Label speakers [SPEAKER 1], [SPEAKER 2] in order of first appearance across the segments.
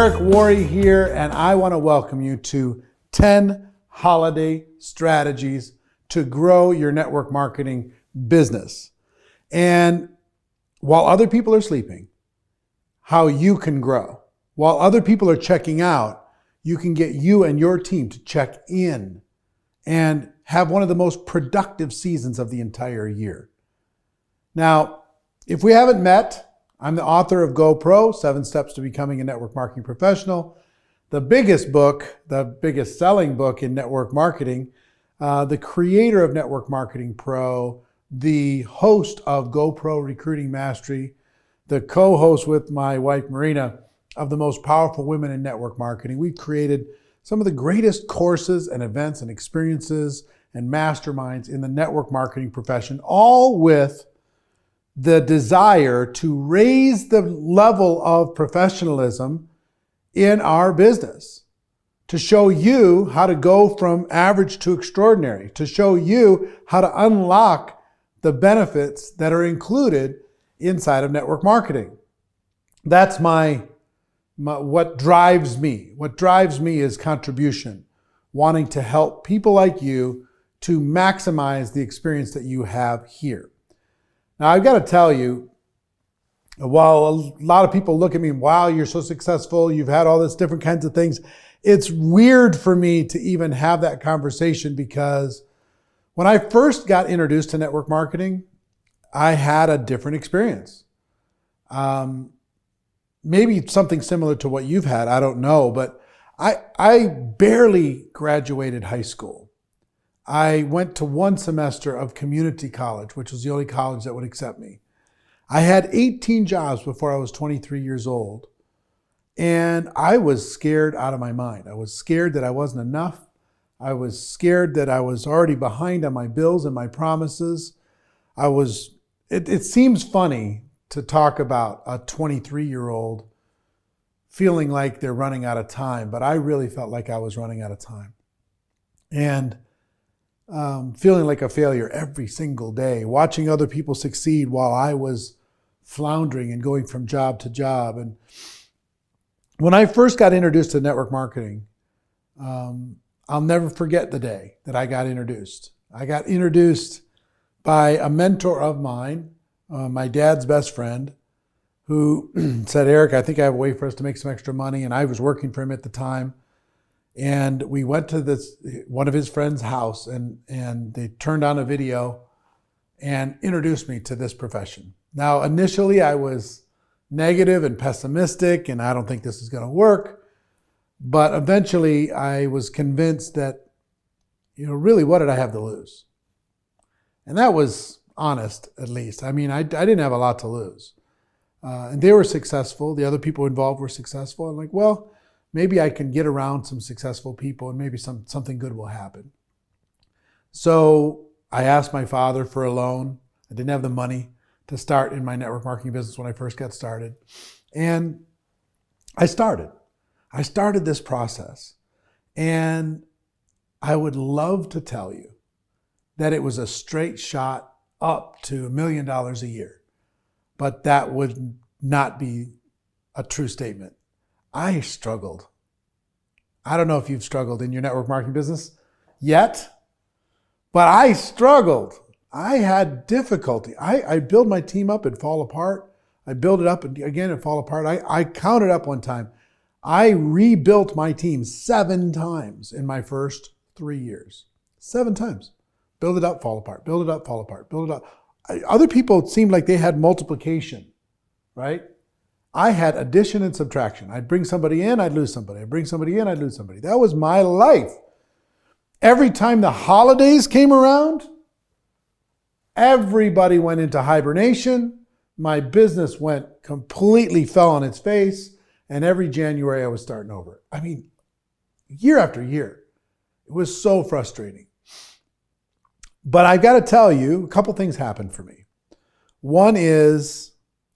[SPEAKER 1] Eric Worre here, and I want to welcome you to 10 holiday strategies to grow your network marketing business. And while other people are sleeping, how you can grow. While other people are checking out, you can get you and your team to check in and have one of the most productive seasons of the entire year. Now, if we haven't met, I'm the author of GoPro, 7 Steps to Becoming a Network Marketing Professional, the biggest book, the biggest selling book in network marketing, the creator of Network Marketing Pro, the host of GoPro Recruiting Mastery, the co-host with my wife Marina of the most powerful women in network marketing. We've created some of the greatest courses and events and experiences and masterminds in the network marketing profession, all with the desire to raise the level of professionalism in our business, to show you how to go from average to extraordinary, to show you how to unlock the benefits that are included inside of network marketing. That's what drives me. What drives me is contribution, wanting to help people like you to maximize the experience that you have here. Now, I've got to tell you, while a lot of people look at me, wow, you're so successful, you've had all this different kinds of things, it's weird for me to even have that conversation because when I first got introduced to network marketing, I had a different experience. Maybe something similar to what you've had, I don't know, but I barely graduated high school. I went to one semester of community college, which was the only college that would accept me. I had 18 jobs before I was 23 years old, and I was scared out of my mind. I was scared that I wasn't enough. I was scared that I was already behind on my bills and my promises. It seems funny to talk about a 23-year-old feeling like they're running out of time, but I really felt like I was running out of time. And feeling like a failure every single day, watching other people succeed while I was floundering and going from job to job. And when I first got introduced to network marketing, I'll never forget the day that I got introduced. I got introduced by a mentor of mine, my dad's best friend, who said, Eric, I think I have a way for us to make some extra money. And I was working for him at the time. And we went to one of his friend's house and they turned on a video and introduced me to this profession. Now, initially I was negative and pessimistic and I don't think this is going to work. But eventually I was convinced that, really what did I have to lose? And that was honest, at least. I mean, I didn't have a lot to lose. And they were successful. The other people involved were successful. I'm like, well, maybe I can get around some successful people and maybe something good will happen. So I asked my father for a loan. I didn't have the money to start in my network marketing business when I first got started. And I started this process. And I would love to tell you that it was a straight shot up to $1 million a year. But that would not be a true statement. I struggled. I don't know if you've struggled in your network marketing business yet, but I struggled. I had difficulty. I build my team up and fall apart. I build it up again and fall apart. I counted up one time. I rebuilt my team 7 times in my first 3 years. 7 times. Build it up, fall apart. Build it up, fall apart. Build it up. Other people, it seemed like they had multiplication, right? I had addition and subtraction. I'd bring somebody in, I'd lose somebody. I'd bring somebody in, I'd lose somebody. That was my life. Every time the holidays came around, everybody went into hibernation. My business completely fell on its face. And every January I was starting over. I mean, year after year. It was so frustrating. But I've got to tell you, a couple things happened for me. One is,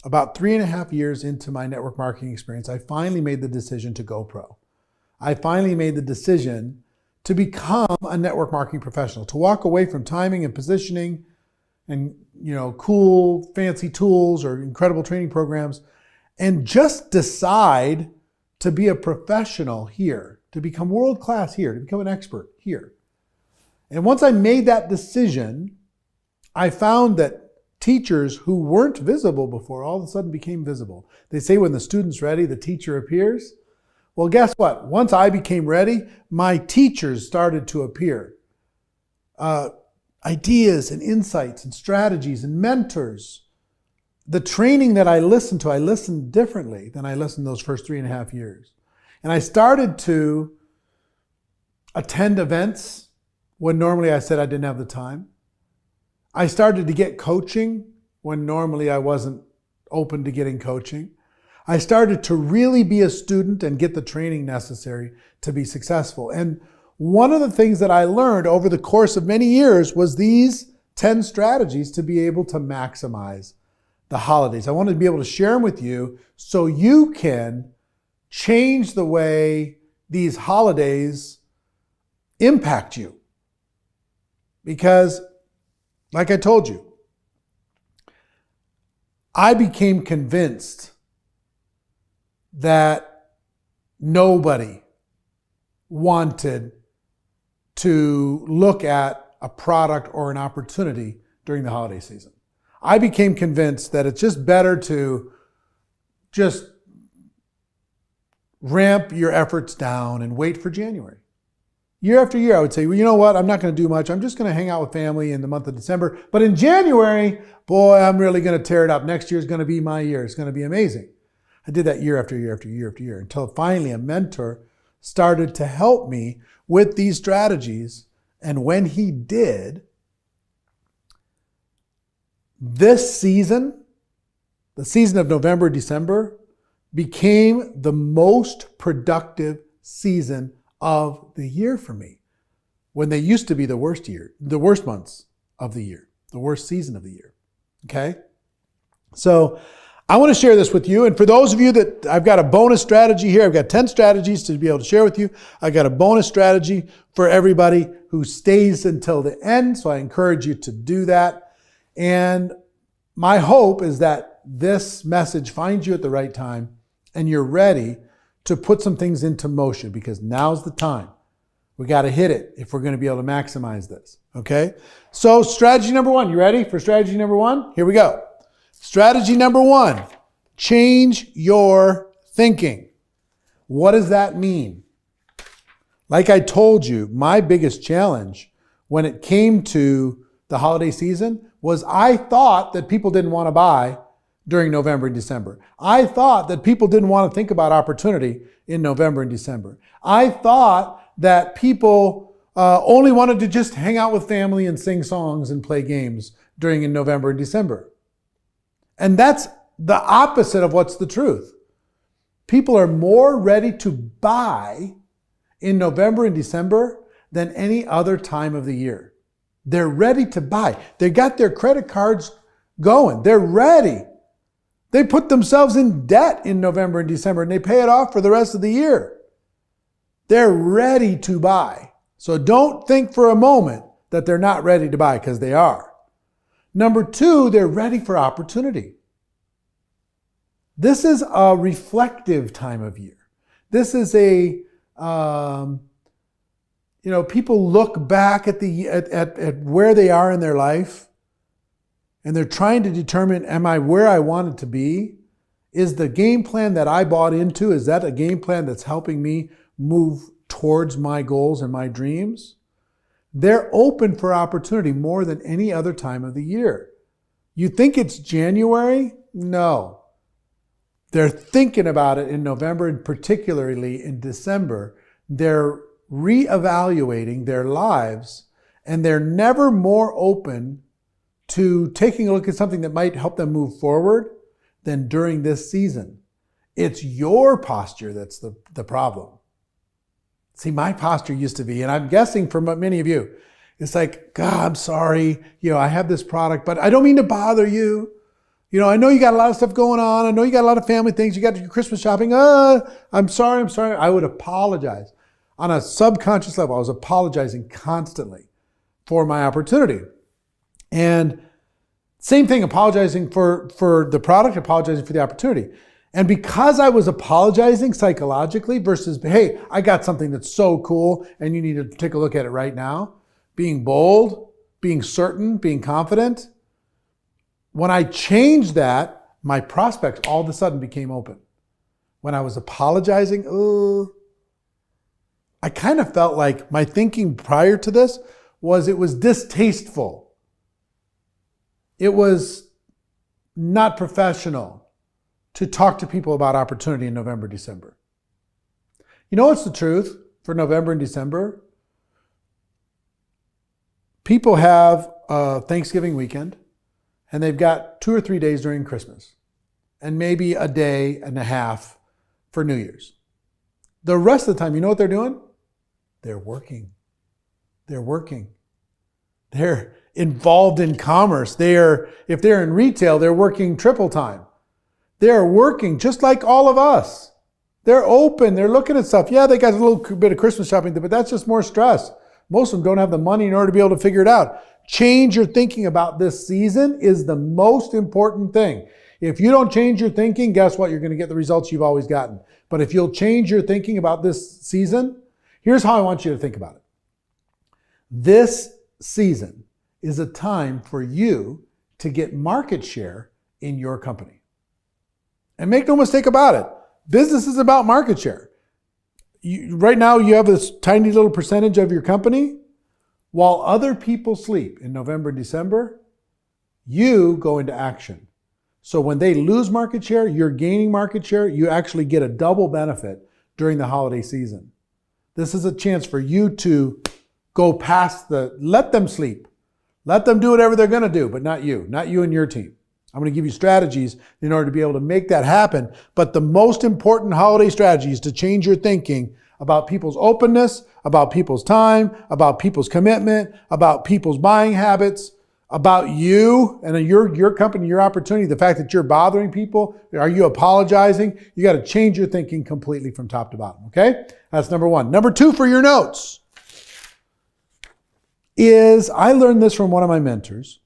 [SPEAKER 1] about 3.5 years into my network marketing experience, I finally made the decision to go pro. I finally made the decision to become a network marketing professional, to walk away from timing and positioning and cool, fancy tools or incredible training programs and just decide to be a professional here, to become world class here, to become an expert here. And once I made that decision, I found that teachers who weren't visible before all of a sudden became visible. They say when the student's ready, the teacher appears. Well, guess what? Once I became ready, my teachers started to appear. Ideas and insights and strategies and mentors. The training that I listened differently than I listened those first 3.5 years. And I started to attend events when normally I said I didn't have the time. I started to get coaching when normally I wasn't open to getting coaching. I started to really be a student and get the training necessary to be successful. And one of the things that I learned over the course of many years was these 10 strategies to be able to maximize the holidays. I wanted to be able to share them with you so you can change the way these holidays impact you. Because, like I told you, I became convinced that nobody wanted to look at a product or an opportunity during the holiday season. I became convinced that it's just better to just ramp your efforts down and wait for January. Year after year, I would say, well, you know what? I'm not going to do much. I'm just going to hang out with family in the month of December. But in January, boy, I'm really going to tear it up. Next year is going to be my year. It's going to be amazing. I did that year after year after year after year until finally a mentor started to help me with these strategies. And when he did, this season, the season of November, December, became the most productive season of the year for me. When they used to be the worst months of the year, the worst season of the year. Okay? So I want to share this with you. And for those of you that I've got a bonus strategy here, I've got 10 strategies to be able to share with you. I got a bonus strategy for everybody who stays until the end. So I encourage you to do that. And my hope is that this message finds you at the right time and you're ready to put some things into motion, because now's the time. We got to hit it if we're going to be able to maximize this. Okay? So strategy number 1, you ready for strategy number 1? Here we go. Strategy number 1, change your thinking. What does that mean? Like I told you, my biggest challenge when it came to the holiday season was I thought that people didn't want to buy during November and December. I thought that people didn't want to think about opportunity in November and December. I thought that people only wanted to just hang out with family and sing songs and play games during November and December. And that's the opposite of what's the truth. People are more ready to buy in November and December than any other time of the year. They're ready to buy. They got their credit cards going. They're ready. They put themselves in debt in November and December and they pay it off for the rest of the year. They're ready to buy. So don't think for a moment that they're not ready to buy, because they are. Number 2, they're ready for opportunity. This is a reflective time of year. This is people look back at where they are in their life and they're trying to determine, am I where I wanted to be? Is the game plan that I bought into, is that a game plan that's helping me move towards my goals and my dreams? They're open for opportunity more than any other time of the year. You think it's January? No. They're thinking about it in November and particularly in December. They're reevaluating their lives and they're never more open to taking a look at something that might help them move forward than during this season. It's your posture that's the problem. See, my posture used to be, and I'm guessing for many of you, it's like, God, I'm sorry. I have this product, but I don't mean to bother you. I know you got a lot of stuff going on. I know you got a lot of family things. You got your Christmas shopping. I'm sorry. I would apologize. On a subconscious level, I was apologizing constantly for my opportunity. And same thing, apologizing for the product, apologizing for the opportunity. And because I was apologizing psychologically versus, hey, I got something that's so cool and you need to take a look at it right now, being bold, being certain, being confident, when I changed that, my prospects all of a sudden became open. When I was apologizing, I kind of felt like my thinking prior to this was it was distasteful. It was not professional to talk to people about opportunity in November, December. You know what's the truth for November and December? People have a Thanksgiving weekend and they've got 2 or 3 days during Christmas and maybe a day and a half for New Year's. The rest of the time, you know what they're doing? They're working. They're working. They're involved in commerce. If they're in retail, they're working triple time. They're working just like all of us. They're open. They're looking at stuff. Yeah, they got a little bit of Christmas shopping, but that's just more stress. Most of them don't have the money in order to be able to figure it out. Change your thinking about this season is the most important thing. If you don't change your thinking, guess what? You're going to get the results you've always gotten. But if you'll change your thinking about this season, here's how I want you to think about it. This season is a time for you to get market share in your company. And make no mistake about it, business is about market share. Right now, you have this tiny little percentage of your company. While other people sleep in November and December, you go into action. So when they lose market share, you're gaining market share. You actually get a double benefit during the holiday season. This is a chance for you to go past let them sleep. Let them do whatever they're going to do, but not you and your team. I'm going to give you strategies in order to be able to make that happen. But the most important holiday strategy is to change your thinking about people's openness, about people's time, about people's commitment, about people's buying habits, about you and your company, your opportunity, the fact that you're bothering people. Are you apologizing? You got to change your thinking completely from top to bottom, okay? That's number one. Number two for your notes is, I learned this from one of my mentors,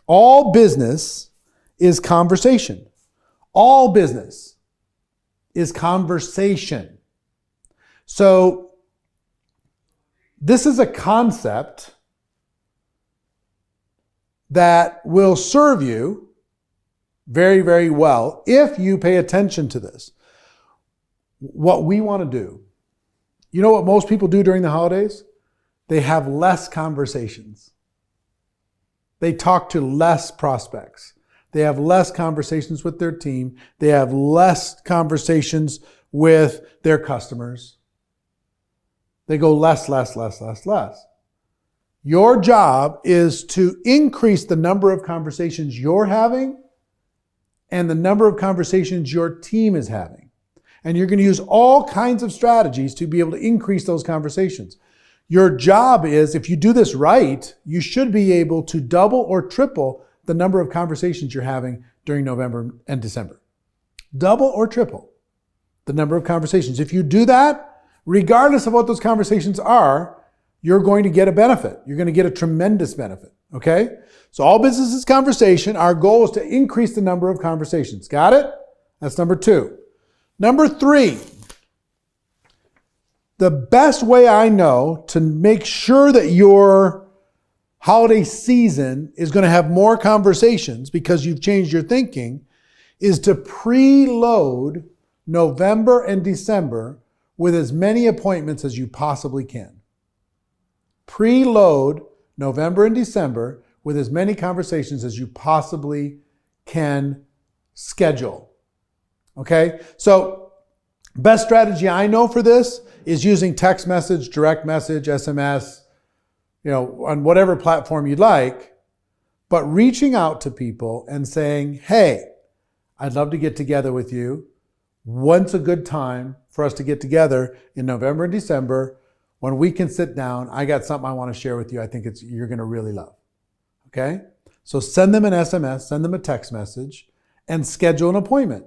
[SPEAKER 1] all business is conversation. All business is conversation. So this is a concept that will serve you very, very well if you pay attention to this. What we want to do, you know what most people do during the holidays? They have less conversations. They talk to less prospects. They have less conversations with their team. They have less conversations with their customers. They go less. Your job is to increase the number of conversations you're having and the number of conversations your team is having. And you're going to use all kinds of strategies to be able to increase those conversations. Your job is, if you do this right, you should be able to double or triple the number of conversations you're having during November and December. Double or triple the number of conversations. If you do that, regardless of what those conversations are, you're going to get a benefit. You're going to get a tremendous benefit, okay? So all business is conversation. Our goal is to increase the number of conversations. Got it? That's number two. Number three, the best way I know to make sure that your holiday season is going to have more conversations because you've changed your thinking is to preload November and December with as many appointments as you possibly can. Preload November and December with as many conversations as you possibly can schedule. Okay? So, best strategy I know for this is using text message, direct message, SMS, on whatever platform you'd like, but reaching out to people and saying, hey, I'd love to get together with you. When's a good time for us to get together in November and December when we can sit down? I got something I want to share with you. I think you're going to really love. Okay? So send them an SMS, send them a text message, and schedule an appointment.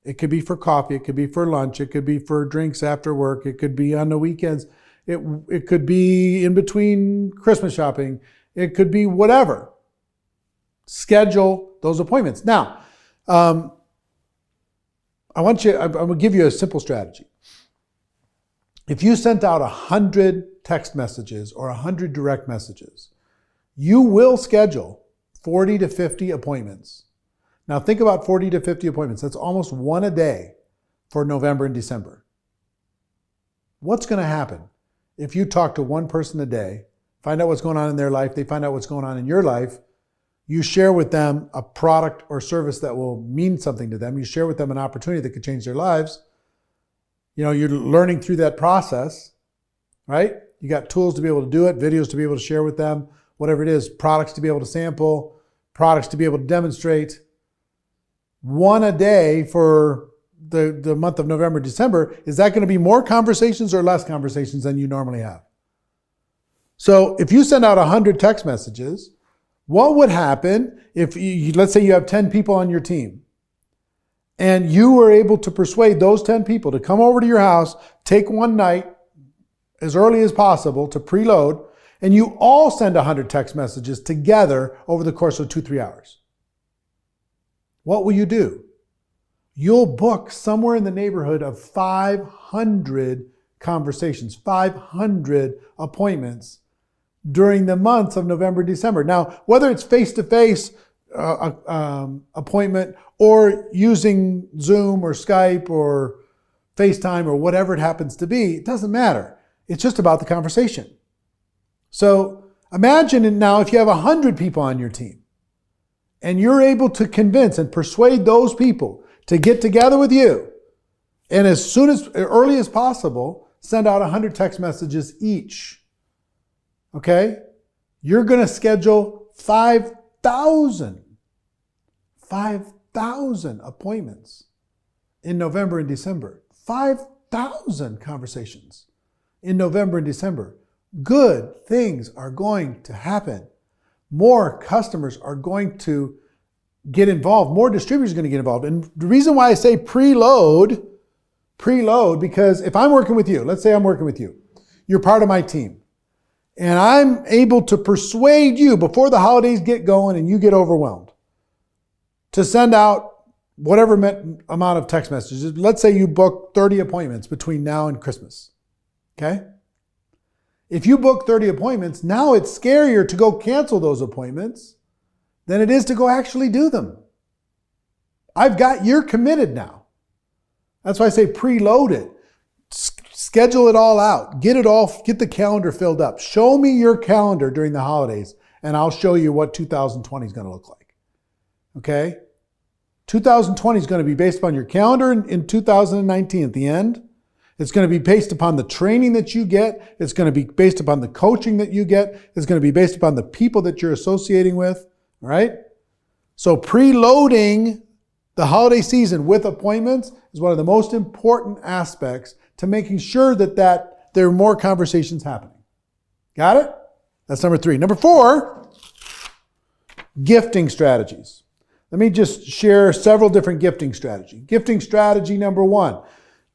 [SPEAKER 1] It could be for coffee. It could be for lunch. It could be for drinks after work. It could be on the weekends. It could be in between Christmas shopping. It could be whatever. Schedule those appointments. Now, I'm going to give you a simple strategy. If you sent out 100 text messages or 100 direct messages, you will schedule 40 to 50 appointments. Now think about 40 to 50 appointments. That's almost one a day for November and December. What's going to happen if you talk to one person a day, find out what's going on in their life, they find out what's going on in your life, you share with them a product or service that will mean something to them, you share with them an opportunity that could change their lives. You're learning through that process, right? You got tools to be able to do it, videos to be able to share with them, whatever it is, products to be able to sample, products to be able to demonstrate. One a day for the month of November, December. Is that going to be more conversations or less conversations than you normally have? So if you send out 100 text messages, what would happen if let's say you have 10 people on your team and you were able to persuade those 10 people to come over to your house, take one night as early as possible to preload, and you all send 100 text messages together over the course of 2-3 hours? What will you do? You'll book somewhere in the neighborhood of 500 conversations, 500 appointments during the months of November, December. Now, whether it's face-to-face appointment or using Zoom or Skype or FaceTime or whatever it happens to be, it doesn't matter. It's just about the conversation. So imagine now if you have 100 people on your team and you're able to convince and persuade those people to get together with you, and as early as possible, send out 100 text messages each. Okay? You're going to schedule 5,000 appointments in November and December. 5,000 conversations in November and December. Good things are going to happen. More customers are going to get involved. More distributors are going to get involved. And the reason why I say preload, because if I'm working with you, let's say I'm working with you, you're part of my team, and I'm able to persuade you before the holidays get going and you get overwhelmed to send out whatever amount of text messages. Let's say you book 30 appointments between now and Christmas. Okay? If you book 30 appointments, now it's scarier to go cancel those appointments than it is to go actually do them. You're committed now. That's why I say preload it. Schedule it all out. Get the calendar filled up. Show me your calendar during the holidays, and I'll show you what 2020 is going to look like. Okay? 2020 is going to be based upon your calendar in 2019 at the end. It's going to be based upon the training that you get. It's going to be based upon the coaching that you get. It's going to be based upon the people that you're associating with. All right? So preloading the holiday season with appointments is one of the most important aspects to making sure that there are more conversations happening. Got it? That's number 3. Number 4, gifting strategies. Let me just share several different gifting strategies. Gifting strategy number 1.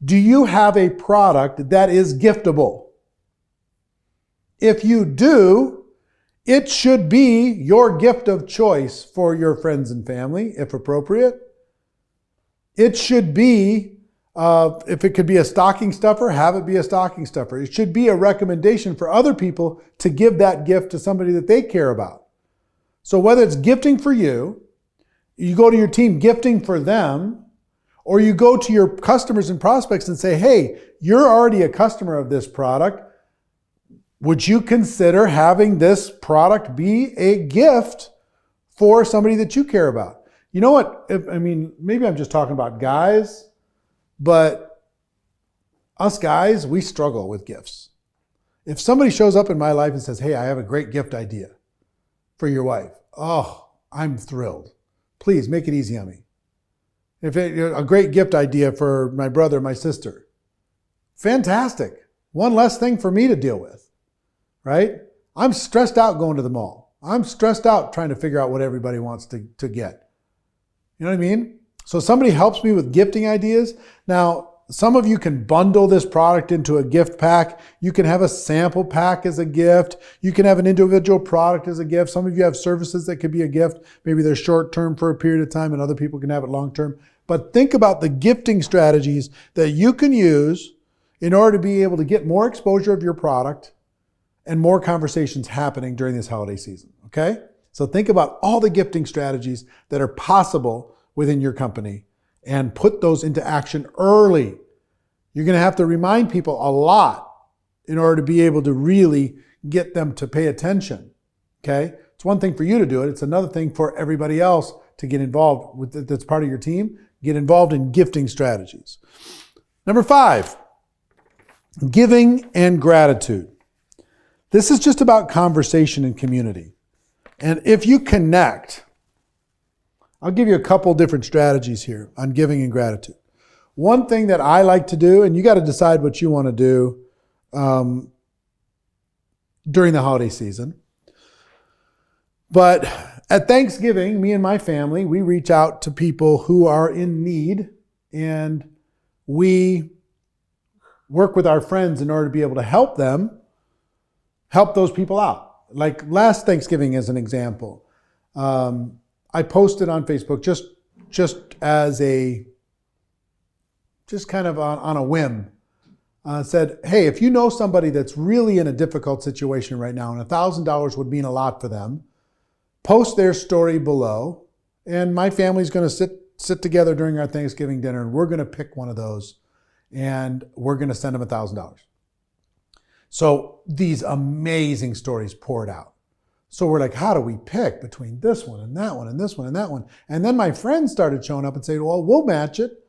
[SPEAKER 1] Do you have a product that is giftable? If you do, it should be your gift of choice for your friends and family, if appropriate. It should be, if it could be a stocking stuffer, have it be a stocking stuffer. It should be a recommendation for other people to give that gift to somebody that they care about. So whether it's gifting for you, you go to your team gifting for them, or you go to your customers and prospects and say, hey, you're already a customer of this product. Would you consider having this product be a gift for somebody that you care about? You know what? Maybe I'm just talking about guys, but us guys, we struggle with gifts. If somebody shows up in my life and says, hey, I have a great gift idea for your wife. Oh, I'm thrilled. Please make it easy on me. A great gift idea for my brother, my sister. Fantastic. One less thing for me to deal with. Right? I'm stressed out going to the mall. I'm stressed out trying to figure out what everybody wants to get. You know what I mean? So somebody helps me with gifting ideas. Now, some of you can bundle this product into a gift pack. You can have a sample pack as a gift. You can have an individual product as a gift. Some of you have services that could be a gift. Maybe they're short-term for a period of time and other people can have it long-term. but think about the gifting strategies that you can use in order to be able to get more exposure of your product and more conversations happening during this holiday season, okay? So think about all the gifting strategies that are possible within your company and put those into action early. You're going to have to remind people a lot in order to be able to really get them to pay attention, okay? It's one thing for you to do it. It's another thing for everybody else to get involved with that's part of your team. Get involved in gifting strategies. Number 5, giving and gratitude. This is just about conversation and community. And if you connect, I'll give you a couple different strategies here on giving and gratitude. One thing that I like to do, and you got to decide what you want to do during the holiday season. But at Thanksgiving, me and my family, we reach out to people who are in need, and we work with our friends in order to be able to help those people out. Like last Thanksgiving as an example, I posted on Facebook just kind of on a whim, said, hey, if you know somebody that's really in a difficult situation right now and $1,000 would mean a lot for them, post their story below, and my family's going to sit together during our Thanksgiving dinner, and we're going to pick one of those, and we're going to send them $1,000. So these amazing stories poured out. So we're like, how do we pick between this one and that one and this one and that one? And then my friends started showing up and saying, well, we'll match it.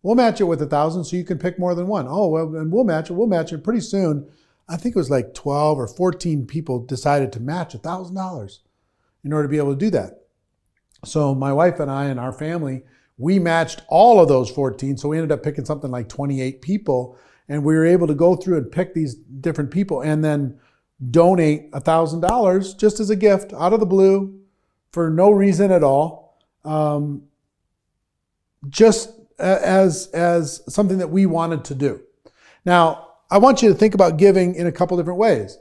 [SPEAKER 1] We'll match it with 1,000 so you can pick more than one. Oh, well, and we'll match it. Pretty soon, I think it was like 12 or 14 people decided to match $1,000 in order to be able to do that. So my wife and I and our family, we matched all of those 14. So we ended up picking something like 28 people. And we were able to go through and pick these different people and then donate $1,000 just as a gift out of the blue for no reason at all. Just as something that we wanted to do. Now, I want you to think about giving in a couple different ways.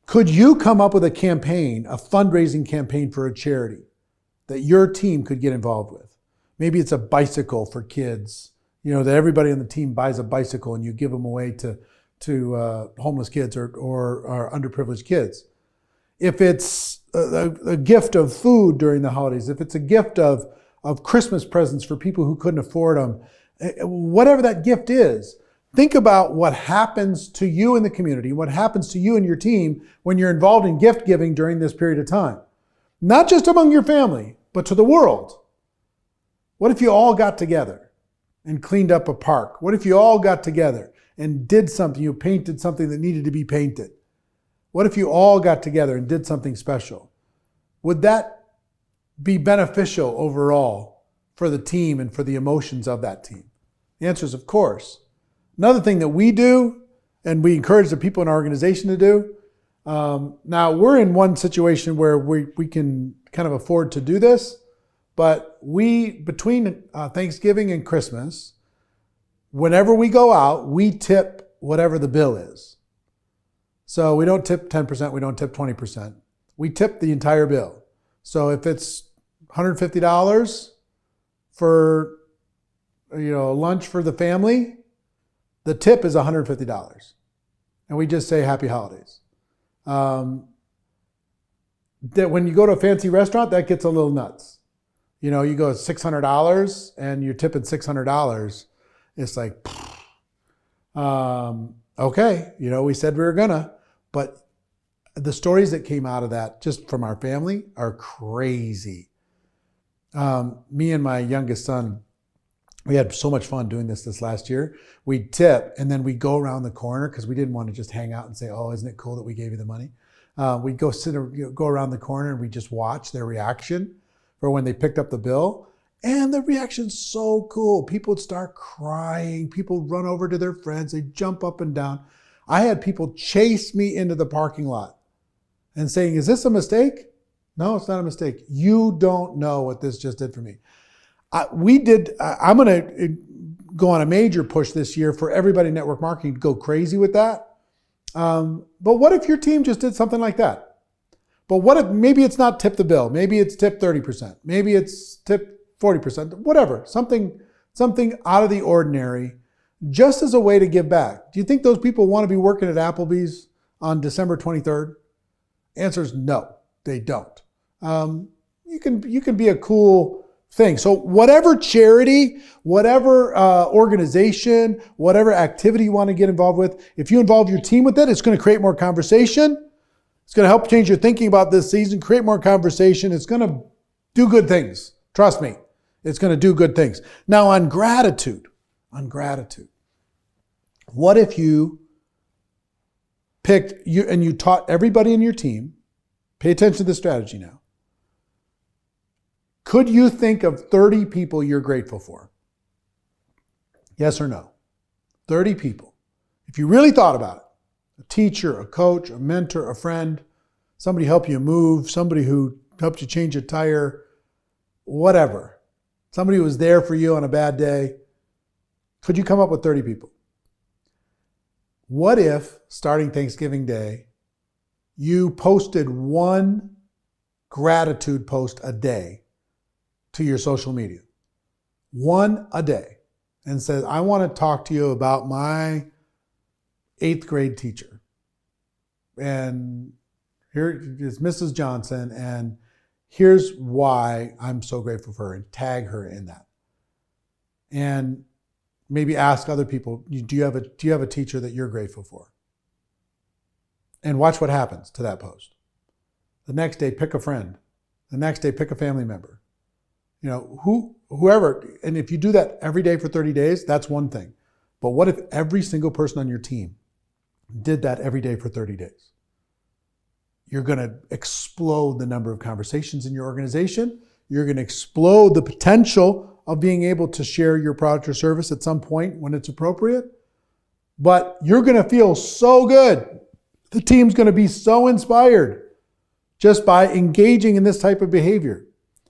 [SPEAKER 1] Could you come up with a campaign, a fundraising campaign for a charity that your team could get involved with? Maybe it's a bicycle for kids, that everybody on the team buys a bicycle and you give them away to homeless kids or underprivileged kids. If it's a gift of food during the holidays, if it's a gift of Christmas presents for people who couldn't afford them, whatever that gift is, think about what happens to you in the community, what happens to you and your team when you're involved in gift giving during this period of time. Not just among your family, but to the world. What if you all got together and cleaned up a park? What if you all got together and did something, you painted something that needed to be painted? What if you all got together and did something special? Would that be beneficial overall for the team and for the emotions of that team? The answer is of course. Another thing that we do, and we encourage the people in our organization to do, now we're in one situation where we can kind of afford to do this, but between Thanksgiving and Christmas, whenever we go out, we tip whatever the bill is. So we don't tip 10%, we don't tip 20%. We tip the entire bill. So if it's $150 for lunch for the family, the tip is $150. And we just say happy holidays. That when you go to a fancy restaurant, that gets a little nuts. You go $600 and you're tipping $600. It's like, okay, we said we were gonna, but the stories that came out of that just from our family are crazy. Me and my youngest son, we had so much fun doing this last year. We'd tip and then we'd go around the corner because we didn't want to just hang out and say, oh, isn't it cool that we gave you the money? We'd go go around the corner and we just watch their reaction for when they picked up the bill. And the reaction's so cool. People would start crying. People run over to their friends. They jump up and down. I had people chase me into the parking lot and saying, is this a mistake? No, it's not a mistake. You don't know what this just did for me. I'm going to go on a major push this year for everybody in network marketing to go crazy with that. But what if your team just did something like that? But what if maybe it's not tip the bill? Maybe it's tip 30%. Maybe it's tip 40%, whatever. Something something out of the ordinary, just as a way to give back. Do you think those people want to be working at Applebee's on December 23rd? Answer is no, they don't. You can be a cool thing. So whatever charity, whatever organization, whatever activity you want to get involved with, if you involve your team with it, it's going to create more conversation. It's going to help change your thinking about this season, create more conversation. It's going to do good things. Trust me, it's going to do good things. Now on gratitude, what if you picked and you taught everybody in your team, pay attention to the strategy now. Could you think of 30 people you're grateful for? Yes or no? 30 people. If you really thought about it, a teacher, a coach, a mentor, a friend, somebody helped you move, somebody who helped you change a tire, whatever. Somebody who was there for you on a bad day. Could you come up with 30 people? What if, starting Thanksgiving Day, you posted one gratitude post a day to your social media? One a day. And said, I want to talk to you about my 8th grade teacher. And here is Mrs. Johnson, and here's why I'm so grateful for her, and tag her in that. And maybe ask other people, do you have a teacher that you're grateful for? And watch what happens to that post. The next day, pick a friend. The next day, pick a family member. You know, whoever. And if you do that every day for 30 days, that's one thing. But what if every single person on your team did that every day for 30 days? You're going to explode the number of conversations in your organization. You're going to explode the potential of being able to share your product or service at some point when it's appropriate. But you're going to feel so good. The team's going to be so inspired just by engaging in this type of behavior.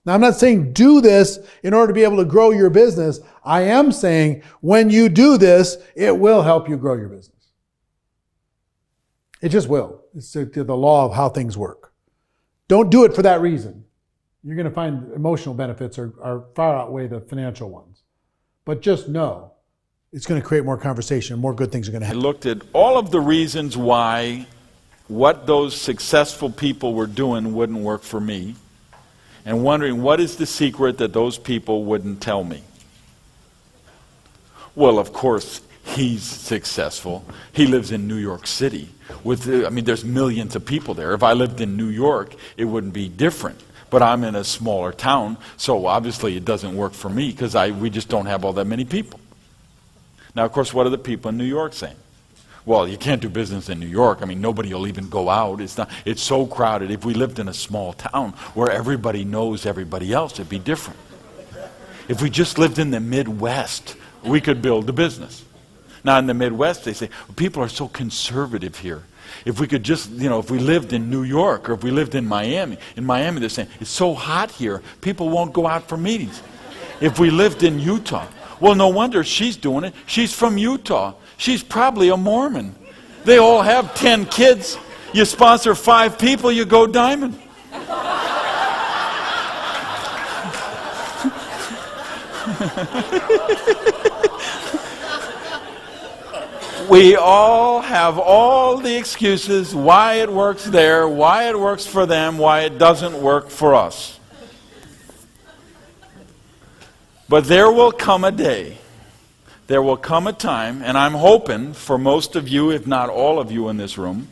[SPEAKER 1] Now, I'm not saying do this in order to be able to grow your business. I am saying when you do this, it will help you grow your business. It just will. It's the law of how things work. Don't do it for that reason. You're going to find emotional benefits are far outweigh the financial ones. But just know it's going to create more conversation. More good things are going to happen.
[SPEAKER 2] I looked at all of the reasons why what those successful people were doing wouldn't work for me, and wondering what is the secret that those people wouldn't tell me. Well, of course, he's successful. He lives in New York City. There's millions of people there. If I lived in New York, it wouldn't be different. But I'm in a smaller town, so obviously it doesn't work for me because we just don't have all that many people. Now, of course, what are the people in New York saying? Well, you can't do business in New York. Nobody will even go out. It's so crowded. If we lived in a small town where everybody knows everybody else, it'd be different. If we just lived in the Midwest, we could build a business. Now, in the Midwest, they say, people are so conservative here. If we could just, if we lived in New York or if we lived in Miami, they're saying, it's so hot here, people won't go out for meetings. If we lived in Utah, well, no wonder she's doing it. She's from Utah. She's probably a Mormon. They all have 10 kids. You sponsor 5 people, you go diamond. We all have all the excuses why it works there, why it works for them, why it doesn't work for us. But there will come a day, there will come a time, and I'm hoping for most of you, if not all of you in this room,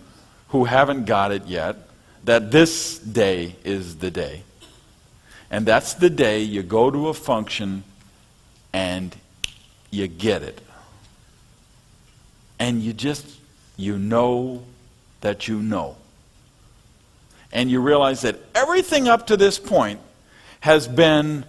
[SPEAKER 2] who haven't got it yet, that this day is the day. And that's the day you go to a function and you get it. And you know that you know. And you realize that everything up to this point has been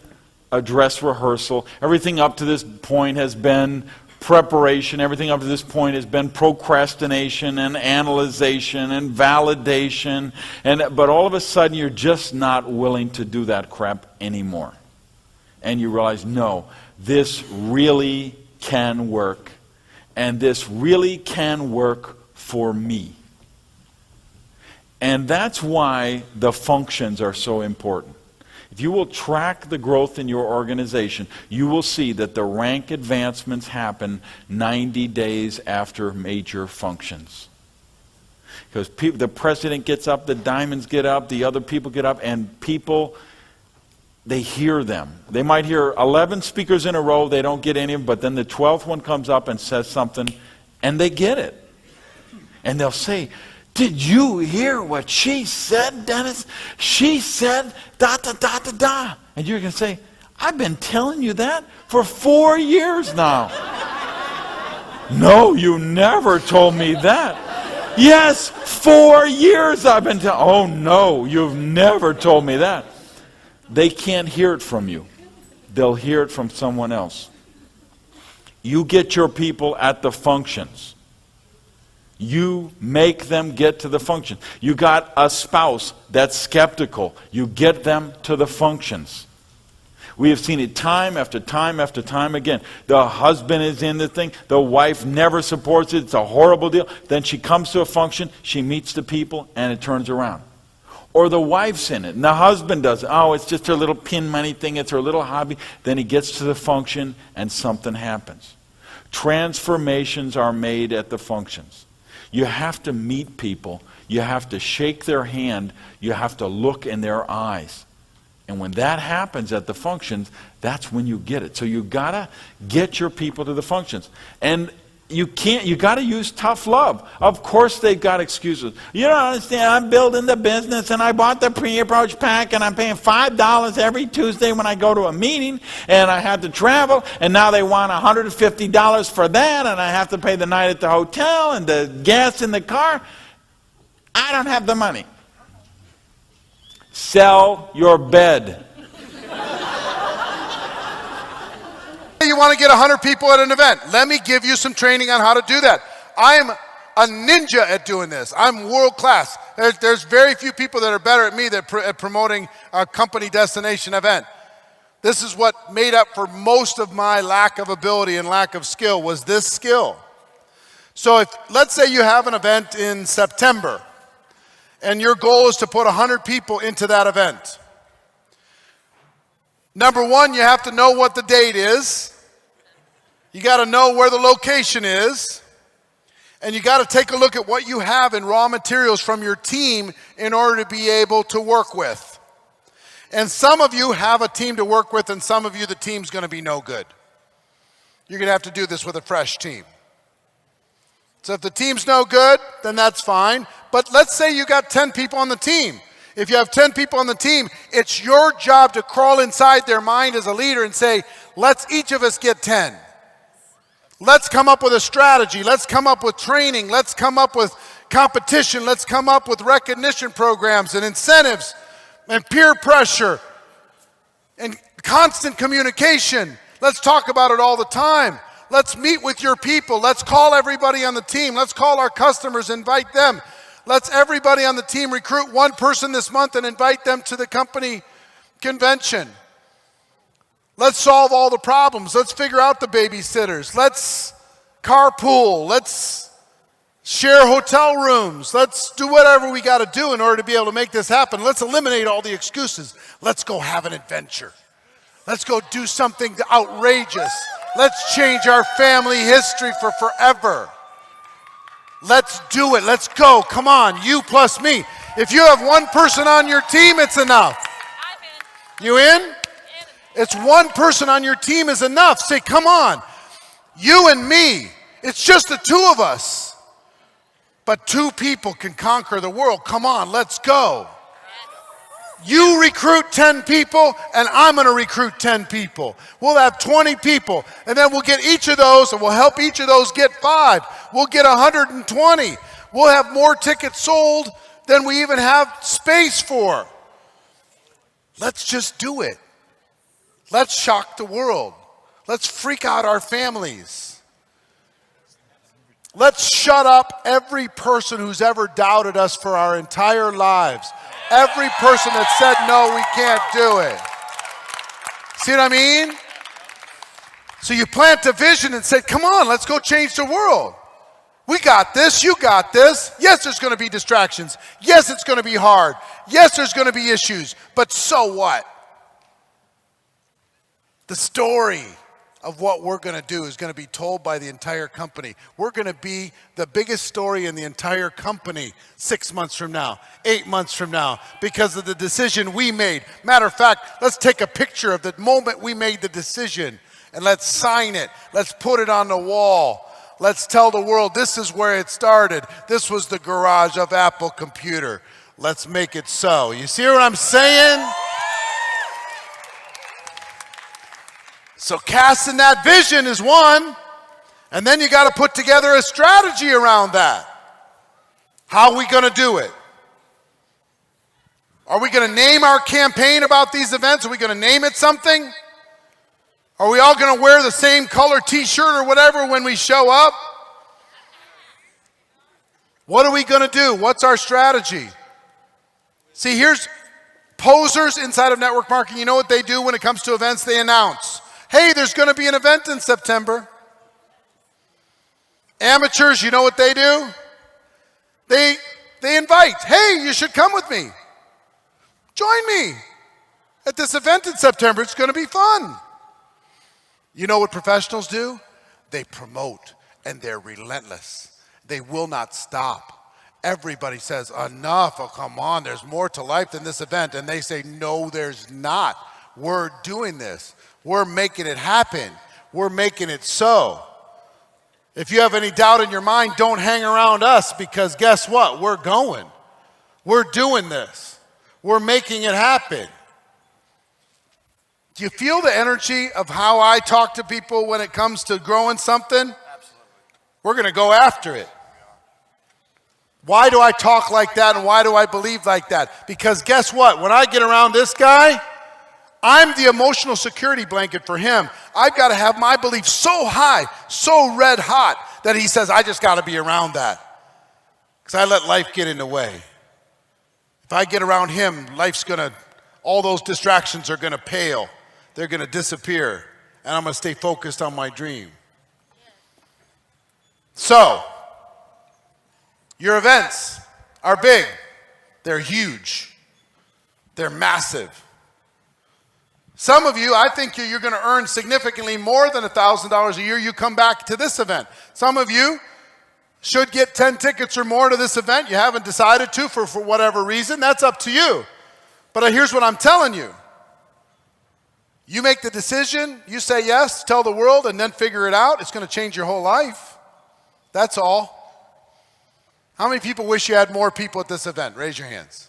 [SPEAKER 2] a dress rehearsal. Everything up to this point has been preparation. Everything up to this point has been procrastination and analyzation and validation. But all of a sudden you're just not willing to do that crap anymore. And you realize, no, this really can work. And this really can work for me. And that's why the functions are so important. If you will track the growth in your organization, you will see that the rank advancements happen 90 days after major functions. Because the president gets up, the diamonds get up, the other people get up, and people, they hear them. They might hear 11 speakers in a row, they don't get any of them, but then the 12th one comes up and says something, and they get it. And they'll say, did you hear what she said, Dennis? She said da da da da da. And you're going to say, I've been telling you that for 4 years now. No, you never told me that. Yes, 4 years I've been telling. Oh no, you've never told me that. They can't hear it from you. They'll hear it from someone else. You get your people at the functions. You make them get to the function. You got a spouse that's skeptical. You get them to the functions. We have seen it time after time after time again. The husband is in the thing. The wife never supports it. It's a horrible deal. Then she comes to a function. She meets the people and it turns around. Or the wife's in it and the husband does it. Oh, it's just her little pin money thing. It's her little hobby. Then he gets to the function and something happens. Transformations are made at the functions. You have to meet people. You have to shake their hand. You have to look in their eyes. And when that happens at the functions, that's when you get it. So you got to get your people to the functions. And you got to use tough love. Of course they've got excuses. You don't understand, I'm building the business and I bought the pre-approach pack and I'm paying $5 every Tuesday when I go to a meeting and I had to travel and now they want $150 for that and I have to pay the night at the hotel and the gas in the car. I don't have the money. Sell your bed.
[SPEAKER 3] You want to get 100 people at an event. Let me give you some training on how to do that. I'm a ninja at doing this. I'm world class. There's very few people that are better at me at promoting a company destination event. This is what made up for most of my lack of ability and lack of skill was this skill. So let's say you have an event in September and your goal is to put 100 people into that event. Number one, you have to know what the date is. You got to know where the location is. And you got to take a look at what you have in raw materials from your team in order to be able to work with. And some of you have a team to work with, and some of you, the team's going to be no good. You're going to have to do this with a fresh team. So if the team's no good, then that's fine. But let's say you got 10 people on the team. If you have 10 people on the team, it's your job to crawl inside their mind as a leader and say, let's each of us get 10. Let's come up with a strategy. Let's come up with training. Let's come up with competition. Let's come up with recognition programs and incentives and peer pressure and constant communication. Let's talk about it all the time. Let's meet with your people. Let's call everybody on the team. Let's call our customers, invite them. Let's everybody on the team recruit one person this month and invite them to the company convention. Let's solve all the problems. Let's figure out the babysitters. Let's carpool. Let's share hotel rooms. Let's do whatever we got to do in order to be able to make this happen. Let's eliminate all the excuses. Let's go have an adventure. Let's go do something outrageous. Let's change our family history for forever. Let's do it. Let's go. Come on, you plus me. If you have one person on your team, it's enough. You in? It's one person on your team is enough. Say, come on, you and me. It's just the two of us. But 2 people can conquer the world. Come on, let's go. You recruit 10 people, and I'm going to recruit 10 people. We'll have 20 people, and then we'll get each of those, and we'll help each of those get 5. We'll get 120. We'll have more tickets sold than we even have space for. Let's just do it. Let's shock the world. Let's freak out our families. Let's shut up every person who's ever doubted us for our entire lives. Every person that said, no, we can't do it. See what I mean? So you plant a vision and say, come on, let's go change the world. We got this, you got this. Yes, there's going to be distractions. Yes, it's going to be hard. Yes, there's going to be issues. But so what? The story of what we're going to do is going to be told by the entire company. We're going to be the biggest story in the entire company 6 months from now, 8 months from now, because of the decision we made. Matter of fact, let's take a picture of the moment we made the decision and let's sign it. Let's put it on the wall. Let's tell the world this is where it started. This was the garage of Apple Computer. Let's make it so. You see what I'm saying? So casting that vision is one, and then you got to put together a strategy around that. How are we going to do it? Are we going to name our campaign about these events? Are we going to name it something? Are we all going to wear the same color t-shirt or whatever when we show up? What are we going to do? What's our strategy? See, here's posers inside of network marketing. You know what they do when it comes to events? They announce, hey, there's going to be an event in September. Amateurs, you know what they do? They invite, hey, you should come with me. Join me at this event in September. It's going to be fun. You know what professionals do? They promote, and they're relentless. They will not stop. Everybody says, enough, oh, come on, there's more to life than this event. And they say, no, there's not. We're doing this. We're making it happen. We're making it so. If you have any doubt in your mind, don't hang around us, because guess what? We're going. We're doing this. We're making it happen. Do you feel the energy of how I talk to people when it comes to growing something? Absolutely. We're going to go after it. Why do I talk like that, and why do I believe like that? Because guess what? When I get around this guy, I'm the emotional security blanket for him. I've got to have my belief so high, so red hot, that he says, I just got to be around that. Because I let life get in the way. If I get around him, all those distractions are going to pale. They're going to disappear. And I'm going to stay focused on my dream. So, your events are big. They're huge. They're massive. Some of you, I think you're going to earn significantly more than $1,000 a year. You come back to this event. Some of you should get 10 tickets or more to this event. You haven't decided to for whatever reason. That's up to you. But here's what I'm telling you. You make the decision, you say yes, tell the world, and then figure it out. It's going to change your whole life. That's all. How many people wish you had more people at this event? Raise your hands.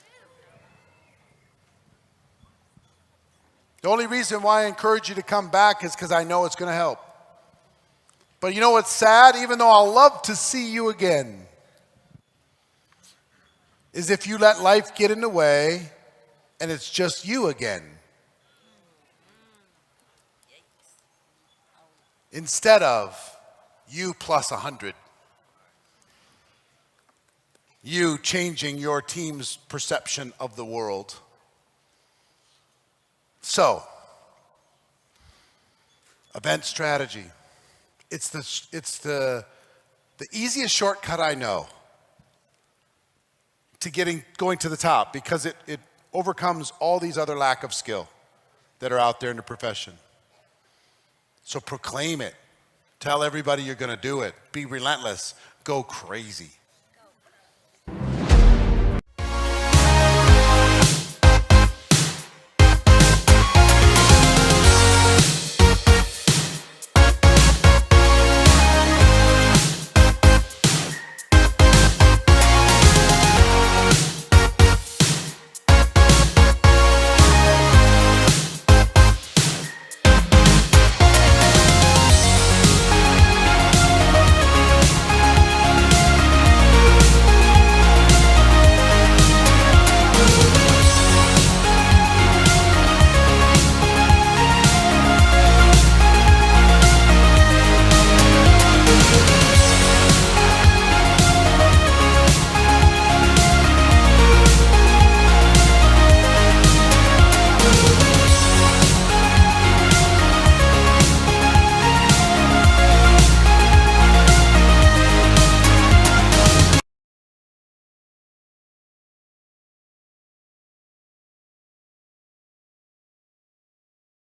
[SPEAKER 3] The only reason why I encourage you to come back is because I know it's going to help. But you know what's sad? Even though I'll love to see you again, is if you let life get in the way and it's just you again. Instead of you plus 100. You changing your team's perception of the world. So, event strategy. It's the easiest shortcut I know to going to the top, because it overcomes all these other lack of skill that are out there in the profession. So proclaim it. Tell everybody you're going to do it. Be relentless. Go crazy.